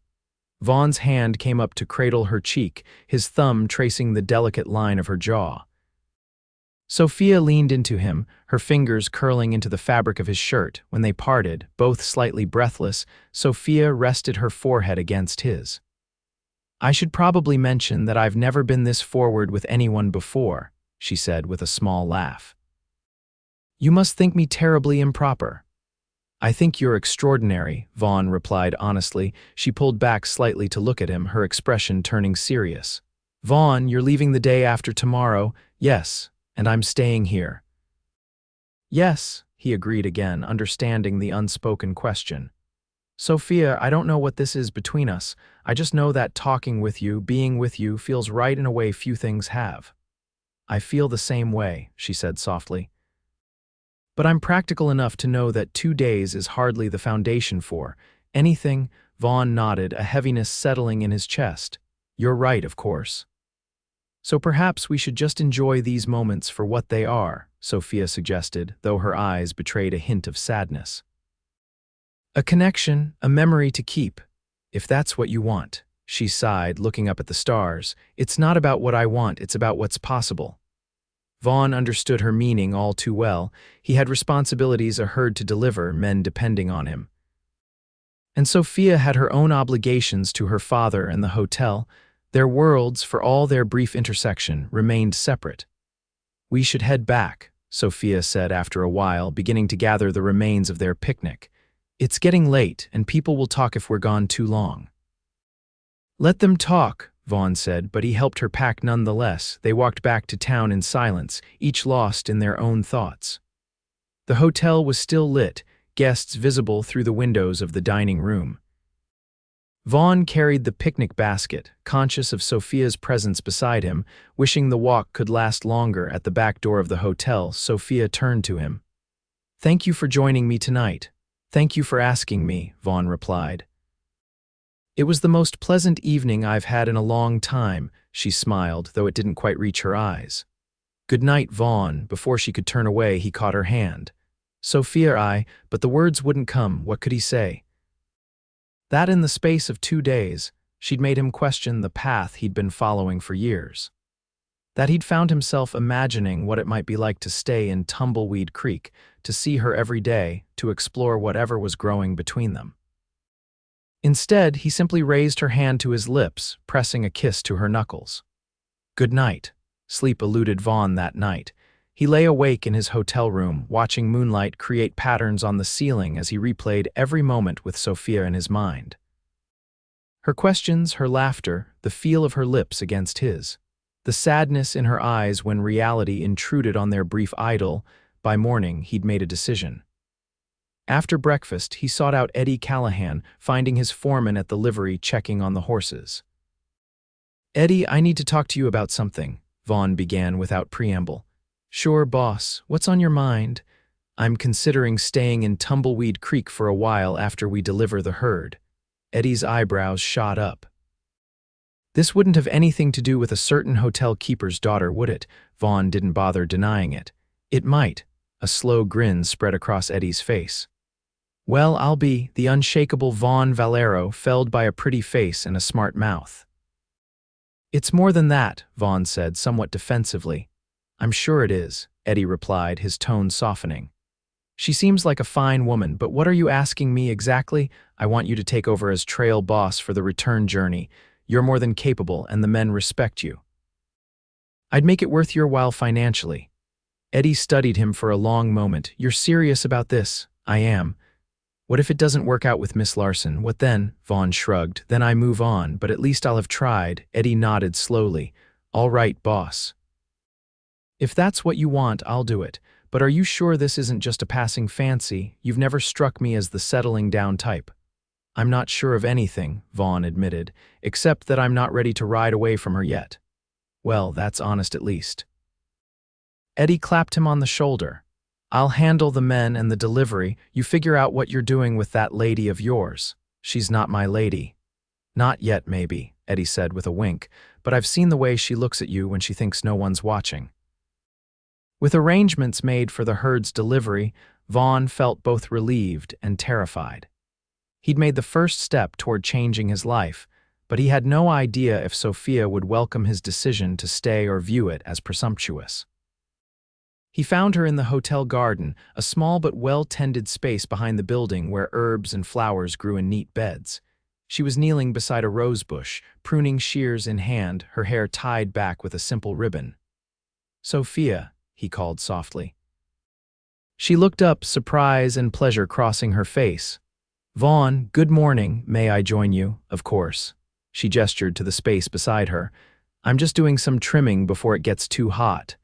Vaughn's hand came up to cradle her cheek, his thumb tracing the delicate line of her jaw. Sophia leaned into him, her fingers curling into the fabric of his shirt. When they parted, both slightly breathless, Sophia rested her forehead against his. I should probably mention that I've never been this forward with anyone before, she said with a small laugh. You must think me terribly improper. I think you're extraordinary, Vaughn replied honestly. She pulled back slightly to look at him, her expression turning serious. Vaughn, you're leaving the day after tomorrow. Yes, and I'm staying here. Yes, he agreed again, understanding the unspoken question. Sophia, I don't know what this is between us. I just know that talking with you, being with you, feels right in a way few things have. I feel the same way, she said softly. But I'm practical enough to know that 2 days is hardly the foundation for anything. Vaughn nodded, a heaviness settling in his chest. You're right, of course. So perhaps we should just enjoy these moments for what they are, Sophia suggested, though her eyes betrayed a hint of sadness. A connection, a memory to keep. If that's what you want, she sighed, looking up at the stars. It's not about what I want, it's about what's possible. Vaughn understood her meaning all too well. He had responsibilities, a herd to deliver, men depending on him. And Sophia had her own obligations to her father and the hotel. Their worlds, for all their brief intersection, remained separate. We should head back, Sophia said after a while, beginning to gather the remains of their picnic. It's getting late, and people will talk if we're gone too long. Let them talk, Vaughn said, but he helped her pack nonetheless. They walked back to town in silence, each lost in their own thoughts. The hotel was still lit, guests visible through the windows of the dining room. Vaughn carried the picnic basket, conscious of Sophia's presence beside him, wishing the walk could last longer. At the back door of the hotel, Sophia turned to him. "Thank you for joining me tonight." "Thank you for asking me," Vaughn replied. "It was the most pleasant evening I've had in a long time," she smiled, though it didn't quite reach her eyes. "Good night, Vaughn." Before she could turn away, he caught her hand. Sophia, but the words wouldn't come. What could he say? That in the space of 2 days, she'd made him question the path he'd been following for years. That he'd found himself imagining what it might be like to stay in Tumbleweed Creek, to see her every day, to explore whatever was growing between them. Instead, he simply raised her hand to his lips, pressing a kiss to her knuckles. Good night. Sleep eluded Vaughn that night. He lay awake in his hotel room, watching moonlight create patterns on the ceiling as he replayed every moment with Sophia in his mind. Her questions, her laughter, the feel of her lips against his. The sadness in her eyes when reality intruded on their brief idyll. By morning, he'd made a decision. After breakfast, he sought out Eddie Callahan, finding his foreman at the livery checking on the horses. "Eddie, I need to talk to you about something," Vaughn began without preamble. "Sure, boss. What's on your mind?" "I'm considering staying in Tumbleweed Creek for a while after we deliver the herd." Eddie's eyebrows shot up. "This wouldn't have anything to do with a certain hotel keeper's daughter, would it?" Vaughn didn't bother denying it. "It might." A slow grin spread across Eddie's face. "Well, I'll be the unshakable Vaughn Valero, felled by a pretty face and a smart mouth." "It's more than that," Vaughn said, somewhat defensively. "I'm sure it is," Eddie replied, his tone softening. "She seems like a fine woman, but what are you asking me exactly?" "I want you to take over as trail boss for the return journey. You're more than capable, and the men respect you." "I'd make it worth your while financially." Eddie studied him for a long moment. "You're serious about this?" "I am." "What if it doesn't work out with Miss Larson? What then?" Vaughn shrugged. "Then I move on, but at least I'll have tried." Eddie nodded slowly. "All right, boss. If that's what you want, I'll do it. But are you sure this isn't just a passing fancy? You've never struck me as the settling down type." "I'm not sure of anything," Vaughn admitted, "except that I'm not ready to ride away from her yet." "Well, that's honest at least." Eddie clapped him on the shoulder. "I'll handle the men and the delivery. You figure out what you're doing with that lady of yours." "She's not my lady." "Not yet, maybe," Eddie said with a wink, "but I've seen the way she looks at you when she thinks no one's watching." With arrangements made for the herd's delivery, Vaughn felt both relieved and terrified. He'd made the first step toward changing his life, but he had no idea if Sophia would welcome his decision to stay or view it as presumptuous. He found her in the hotel garden, a small but well-tended space behind the building where herbs and flowers grew in neat beds. She was kneeling beside a rosebush, pruning shears in hand, her hair tied back with a simple ribbon. "Sophia," he called softly. She looked up, surprise and pleasure crossing her face. "Vaughn, good morning. May I join you?" "Of course." She gestured to the space beside her. "I'm just doing some trimming before it gets too hot."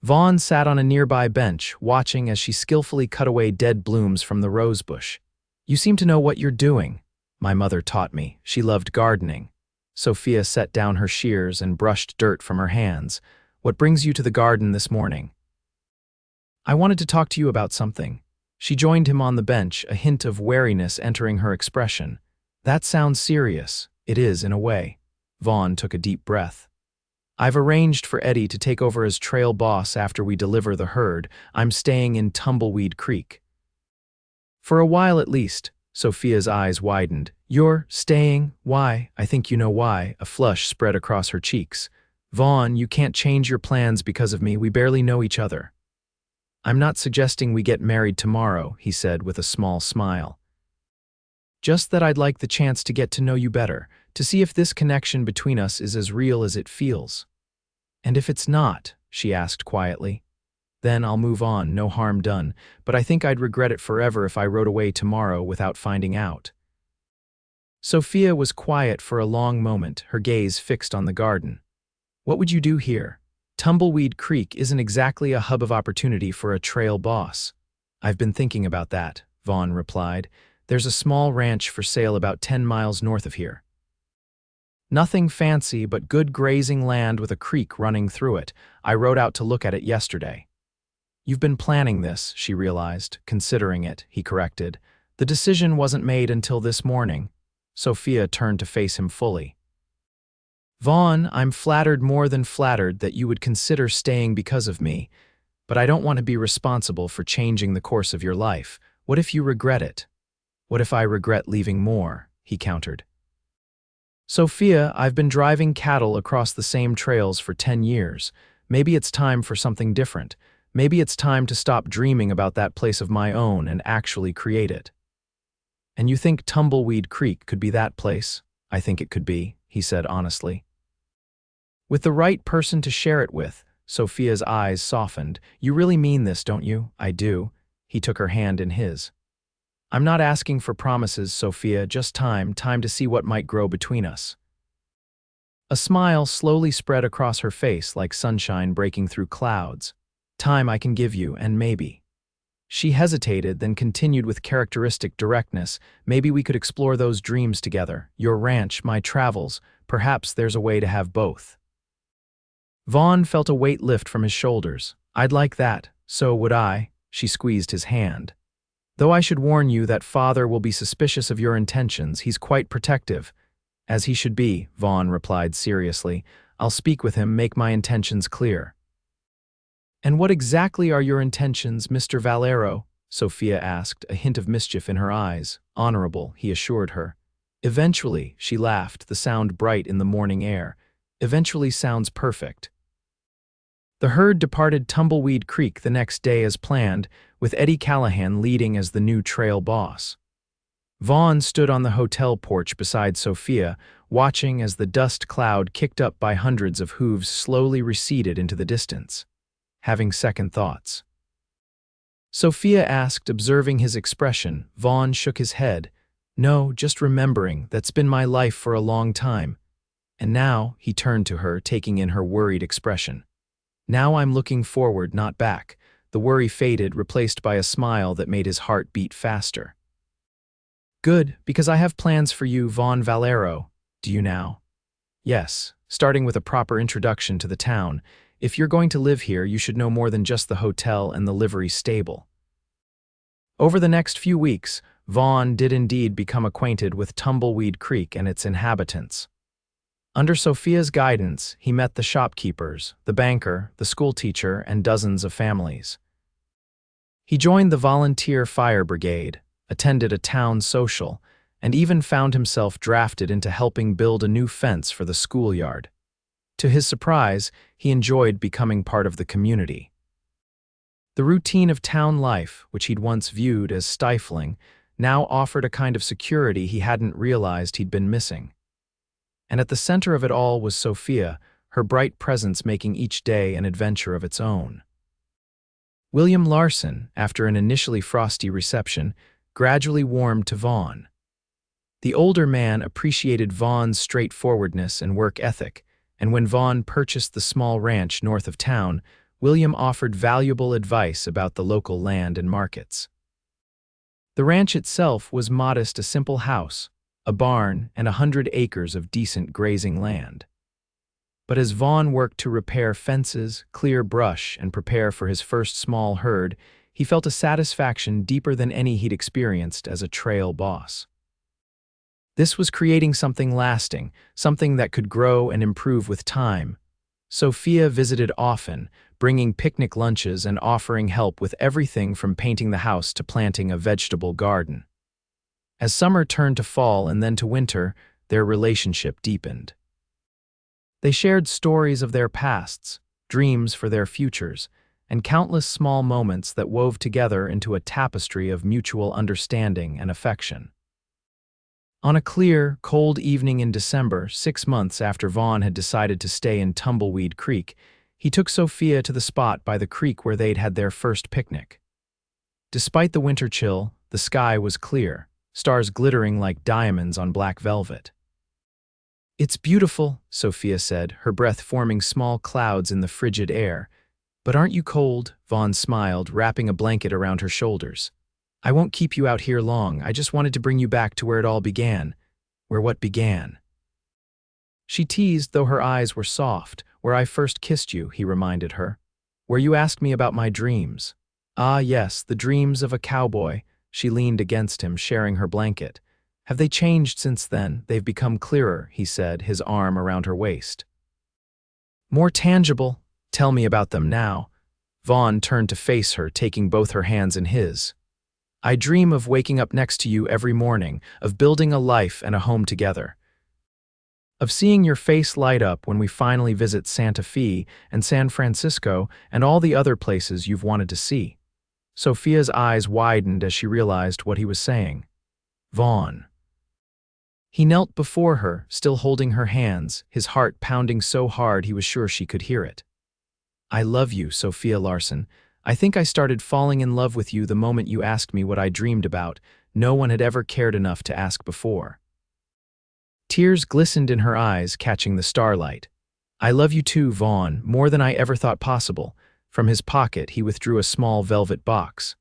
Vaughn sat on a nearby bench, watching as she skillfully cut away dead blooms from the rosebush. "You seem to know what you're doing." "My mother taught me. She loved gardening." Sophia set down her shears and brushed dirt from her hands. "What brings you to the garden this morning?" "I wanted to talk to you about something." She joined him on the bench, a hint of wariness entering her expression. "That sounds serious." "It is, in a way." Vaughn took a deep breath. "I've arranged for Eddie to take over as trail boss after we deliver the herd. I'm staying in Tumbleweed Creek." "For a while at least." Sophia's eyes widened. You're staying? Why? I think you know why. A flush spread across her cheeks. Vaughn, you can't change your plans because of me. We barely know each other. I'm not suggesting we get married tomorrow, he said with a small smile. Just that I'd like the chance to get to know you better, to see if this connection between us is as real as it feels. And if it's not, she asked quietly, then I'll move on, no harm done, but I think I'd regret it forever if I rode away tomorrow without finding out. Sophia was quiet for a long moment, her gaze fixed on the garden. What would you do here? Tumbleweed Creek isn't exactly a hub of opportunity for a trail boss. I've been thinking about that, Vaughn replied. There's a small ranch for sale about 10 miles north of here. Nothing fancy, but good grazing land with a creek running through it. I rode out to look at it yesterday. You've been planning this, she realized, considering it, he corrected. The decision wasn't made until this morning. Sophia turned to face him fully. Vaughn, I'm flattered more than flattered that you would consider staying because of me, but I don't want to be responsible for changing the course of your life. What if you regret it? What if I regret leaving more? He countered. Sophia, I've been driving cattle across the same trails for 10 years. Maybe it's time for something different. Maybe it's time to stop dreaming about that place of my own and actually create it. And you think Tumbleweed Creek could be that place? I think it could be, he said honestly. With the right person to share it with, Sophia's eyes softened. You really mean this, don't you? I do. He took her hand in his. I'm not asking for promises, Sophia, just time to see what might grow between us. A smile slowly spread across her face like sunshine breaking through clouds. Time I can give you, and maybe. She hesitated, then continued with characteristic directness. Maybe we could explore those dreams together. Your ranch, my travels. Perhaps there's a way to have both. Vaughn felt a weight lift from his shoulders. I'd like that. So would I. She squeezed his hand. Though I should warn you that father will be suspicious of your intentions, he's quite protective. As he should be, Vaughn replied seriously. I'll speak with him, make my intentions clear. And what exactly are your intentions, Mr. Valero? Sophia asked, a hint of mischief in her eyes. Honorable, he assured her. Eventually, she laughed, the sound bright in the morning air. Eventually sounds perfect. The herd departed Tumbleweed Creek the next day as planned, with Eddie Callahan leading as the new trail boss. Vaughn stood on the hotel porch beside Sophia, watching as the dust cloud kicked up by hundreds of hooves slowly receded into the distance, having second thoughts. Sophia asked, observing his expression. Vaughn shook his head. No, just remembering, that's been my life for a long time. And now, he turned to her, taking in her worried expression. Now I'm looking forward, not back. The worry faded, replaced by a smile that made his heart beat faster. Good, because I have plans for you, Vaughn Valero. Do you now? Yes, starting with a proper introduction to the town. If you're going to live here, you should know more than just the hotel and the livery stable. Over the next few weeks, Vaughn did indeed become acquainted with Tumbleweed Creek and its inhabitants. Under Sophia's guidance, he met the shopkeepers, the banker, the schoolteacher, and dozens of families. He joined the volunteer fire brigade, attended a town social, and even found himself drafted into helping build a new fence for the schoolyard. To his surprise, he enjoyed becoming part of the community. The routine of town life, which he'd once viewed as stifling, now offered a kind of security he hadn't realized he'd been missing. And at the center of it all was Sophia, her bright presence making each day an adventure of its own. William Larson, after an initially frosty reception, gradually warmed to Vaughn. The older man appreciated Vaughn's straightforwardness and work ethic, and when Vaughn purchased the small ranch north of town, William offered valuable advice about the local land and markets. The ranch itself was modest, a simple house, a barn, and 100 acres of decent grazing land. But as Vaughn worked to repair fences, clear brush, and prepare for his first small herd, he felt a satisfaction deeper than any he'd experienced as a trail boss. This was creating something lasting, something that could grow and improve with time. Sophia visited often, bringing picnic lunches and offering help with everything from painting the house to planting a vegetable garden. As summer turned to fall and then to winter, their relationship deepened. They shared stories of their pasts, dreams for their futures, and countless small moments that wove together into a tapestry of mutual understanding and affection. On a clear, cold evening in December, 6 months after Vaughn had decided to stay in Tumbleweed Creek, he took Sophia to the spot by the creek where they'd had their first picnic. Despite the winter chill, the sky was clear, stars glittering like diamonds on black velvet. "It's beautiful," Sophia said, her breath forming small clouds in the frigid air. "But aren't you cold?" Vaughn smiled, wrapping a blanket around her shoulders. "I won't keep you out here long. I just wanted to bring you back to where it all began. Where what began." She teased, though her eyes were soft. "Where I first kissed you," he reminded her. "Where you asked me about my dreams." "Ah, yes, the dreams of a cowboy." She leaned against him, sharing her blanket. "Have they changed since then?" "They've become clearer," he said, his arm around her waist. "More tangible. Tell me about them now." Vaughn turned to face her, taking both her hands in his. "I dream of waking up next to you every morning, of building a life and a home together. Of seeing your face light up when we finally visit Santa Fe and San Francisco and all the other places you've wanted to see." Sophia's eyes widened as she realized what he was saying. "Vaughn." He knelt before her, still holding her hands, his heart pounding so hard he was sure she could hear it. "I love you, Sophia Larson. I think I started falling in love with you the moment you asked me what I dreamed about. No one had ever cared enough to ask before." Tears glistened in her eyes, catching the starlight. "I love you too, Vaughn, more than I ever thought possible." From his pocket, he withdrew a small velvet box.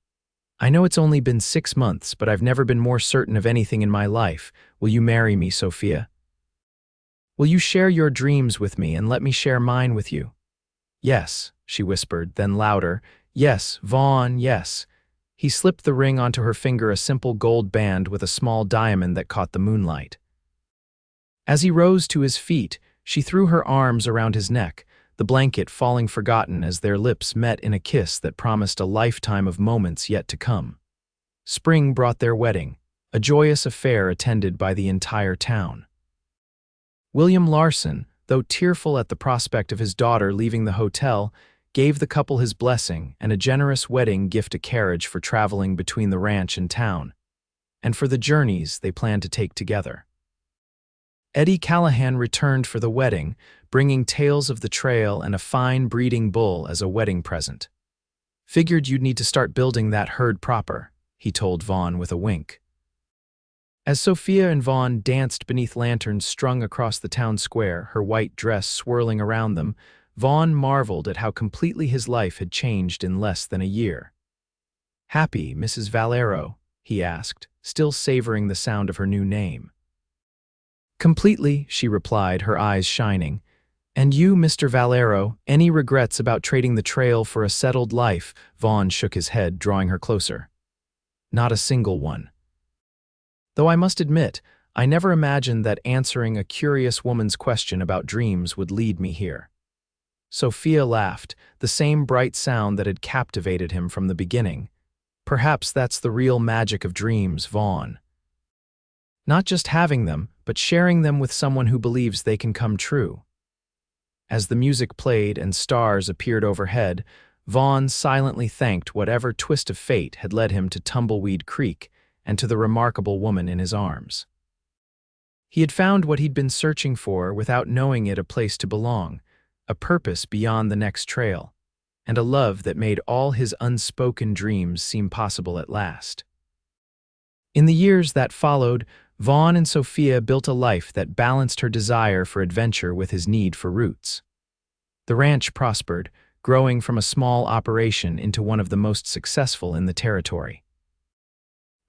"I know it's only been 6 months, but I've never been more certain of anything in my life. Will you marry me, Sophia? Will you share your dreams with me and let me share mine with you?" "Yes," she whispered, then louder, "Yes, Vaughn, yes." He slipped the ring onto her finger, a simple gold band with a small diamond that caught the moonlight. As he rose to his feet, she threw her arms around his neck, the blanket falling forgotten as their lips met in a kiss that promised a lifetime of moments yet to come. Spring brought their wedding, a joyous affair attended by the entire town. William Larson, though tearful at the prospect of his daughter leaving the hotel, gave the couple his blessing and a generous wedding gift, a carriage for traveling between the ranch and town, and for the journeys they planned to take together. Eddie Callahan returned for the wedding, bringing tales of the trail and a fine breeding bull as a wedding present. "Figured you'd need to start building that herd proper," he told Vaughn with a wink. As Sophia and Vaughn danced beneath lanterns strung across the town square, her white dress swirling around them, Vaughn marveled at how completely his life had changed in less than a year. "Happy, Mrs. Valero?" he asked, still savoring the sound of her new name. "Completely," she replied, her eyes shining. "And you, Mr. Valero, any regrets about trading the trail for a settled life?" Vaughn shook his head, drawing her closer. "Not a single one. Though I must admit, I never imagined that answering a curious woman's question about dreams would lead me here." Sophia laughed, the same bright sound that had captivated him from the beginning. "Perhaps that's the real magic of dreams, Vaughn. Not just having them, but sharing them with someone who believes they can come true." As the music played and stars appeared overhead, Vaughn silently thanked whatever twist of fate had led him to Tumbleweed Creek and to the remarkable woman in his arms. He had found what he'd been searching for without knowing it, a place to belong, a purpose beyond the next trail, and a love that made all his unspoken dreams seem possible at last. In the years that followed, Vaughn and Sophia built a life that balanced her desire for adventure with his need for roots. The ranch prospered, growing from a small operation into one of the most successful in the territory.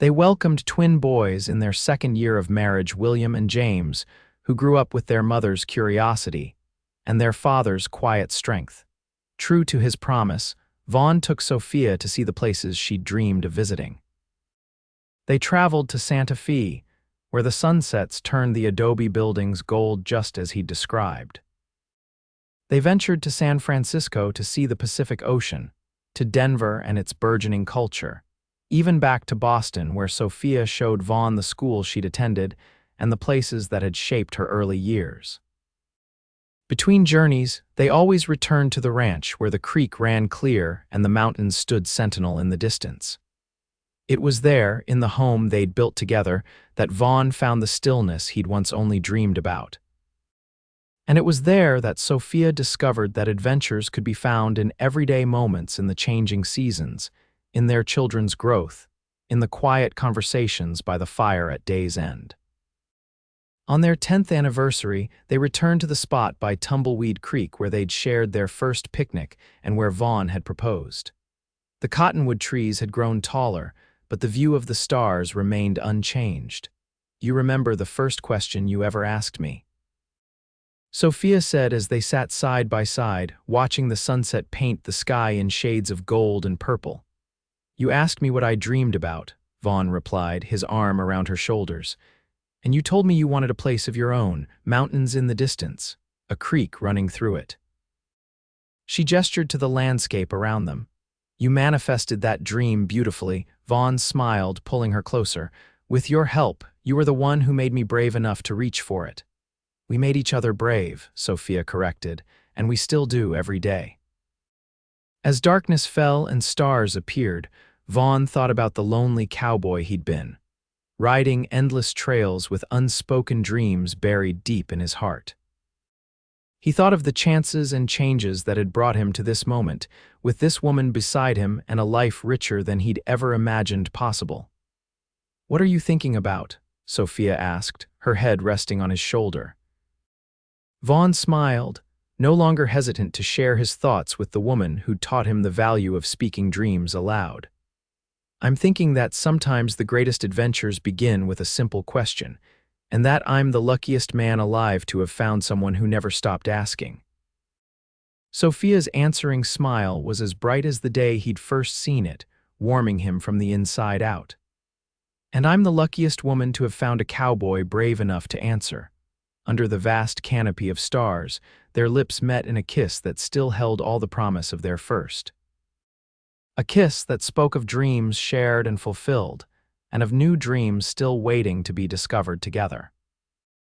They welcomed twin boys in their second year of marriage, William and James, who grew up with their mother's curiosity and their father's quiet strength. True to his promise, Vaughn took Sophia to see the places she'd dreamed of visiting. They traveled to Santa Fe, where the sunsets turned the adobe buildings gold just as he'd described. They ventured to San Francisco to see the Pacific Ocean, to Denver and its burgeoning culture, even back to Boston, where Sophia showed Vaughn the school she'd attended and the places that had shaped her early years. Between journeys, they always returned to the ranch where the creek ran clear and the mountains stood sentinel in the distance. It was there, in the home they'd built together, that Vaughn found the stillness he'd once only dreamed about. And it was there that Sophia discovered that adventures could be found in everyday moments in the changing seasons, in their children's growth, in the quiet conversations by the fire at day's end. On their 10th anniversary, they returned to the spot by Tumbleweed Creek where they'd shared their first picnic and where Vaughn had proposed. The cottonwood trees had grown taller, but the view of the stars remained unchanged. "You remember the first question you ever asked me?" Sophia said as they sat side by side, watching the sunset paint the sky in shades of gold and purple. "You asked me what I dreamed about," Vaughn replied, his arm around her shoulders. "And you told me you wanted a place of your own, mountains in the distance, a creek running through it." She gestured to the landscape around them. "You manifested that dream beautifully," Vaughn smiled, pulling her closer. "With your help, you were the one who made me brave enough to reach for it." "We made each other brave," Sophia corrected, "and we still do every day." As darkness fell and stars appeared, Vaughn thought about the lonely cowboy he'd been, riding endless trails with unspoken dreams buried deep in his heart. He thought of the chances and changes that had brought him to this moment, with this woman beside him and a life richer than he'd ever imagined possible. "What are you thinking about?" Sophia asked, her head resting on his shoulder. Vaughn smiled, no longer hesitant to share his thoughts with the woman who'd taught him the value of speaking dreams aloud. "I'm thinking that sometimes the greatest adventures begin with a simple question, and that I'm the luckiest man alive to have found someone who never stopped asking." Sophia's answering smile was as bright as the day he'd first seen it, warming him from the inside out. "And I'm the luckiest woman to have found a cowboy brave enough to answer." Under the vast canopy of stars, their lips met in a kiss that still held all the promise of their first. A kiss that spoke of dreams shared and fulfilled, and of new dreams still waiting to be discovered together.